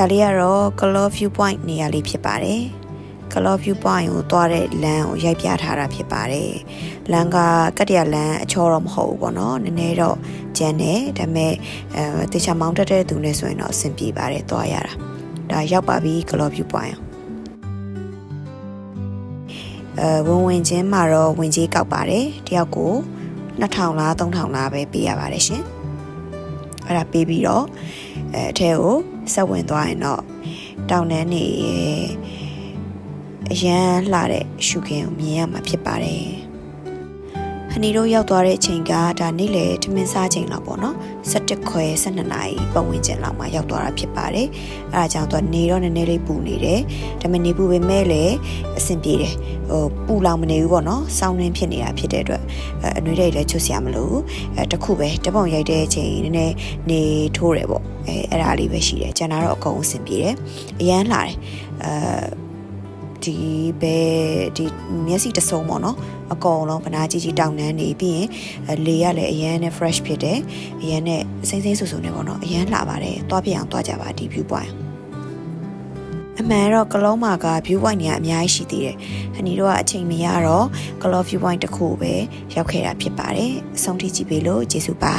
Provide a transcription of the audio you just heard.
ဒါလေးကတော့ Color Viewpoint နေရာလေးဖြစ်ပါတယ် Color Viewpoint ကိုသွားတဲ့လမ်းကိုရိုက်ပြထားတာဖြစ်ပါတယ်လမ်းကကတ္တရလမ်းအချောတော့မဟုတ်ဘူးပေါ့နော်နည်းနည်းတော့ကျန်တယ်ဒါပေမဲ့တေချာမောင်းတက်တဲ့သူနဲ့ဆိုရင်တော့အဆင်ပြေပါတယ်သွားရတာဒါရောက်ပါပြီ Color Viewpoint ဝင်ချင်းမှာတော့ဝင်ကြီးကောက်ပါတယ်တယောက်ကို2000လား3000လားပဲပေးရပါတယ်ရှင်အဲ့ဒါပေးပြီးတော့အထဲကိုဆက်ဝင်သွားရင်တော့တောင်တန်းနေအရန်လှတဲ့ရှုခင်းကိုမြင်ရမှာဖြစ်ပါတယ်ဟနီတို့ရောက်သွားတဲ့အချိန်ကဒါနေ့လေထမင်းစားချိန်လောက်ပေါ့နော်17ခွဲ12နာရီပတ်ဝန်းကျင်လောက်မှာရောက်သွားတာဖြစ်ပါတယ်အဲဒါကြောင့်သူကနေတော့နည်းနည်းလေးပူနေတယ်ဒါပေမဲ့နေပူပေမဲ့လည်းအဆင်ပြေတယ်ပူလောင်မနေဘူးပေါ့နော်စောင်းနှင်းဖြစ်နေတာဖြစ်တဲ့အတွက်အနှွေးတွေလည်းချွတ်စရာမလိုတခုပဲတပုံရိုက်တဲ့အချိန်နည်းနည်းနေထိုးတယ်ပေါ့အဲ့ဒါလေးပဲရှိတယ်ကျန်တာတော့အကုန်အဆင်ပြေတယ်အရန်လှတယ်ဒီမျက်စိတစုံပေါ့နော်အကောင်လုံးဗနာကြီးကြီးတောင်နှန်းနေပြီးရင်လေကလည်းအရန်နဲ့ fresh ဖြစ်တယ်အရန်နဲ့စိမ့်စိမ့်ဆူဆူနေပေါ့နော်အရန်လှပါတယ်သွားပြအောင်သွားကြပါဒီ view point အမှန်တော့ကလုံးမှာက view point တွေကအများကြီးရှိသေးတယ်ဟနီတို့ကအချိန်မရတော့ Color View Point တစ်ခုပဲရောက်ခဲ့တာဖြစ်ပါတယ်အဆုံးထိကြည့်ပေးလို့ကျေးဇူးပါ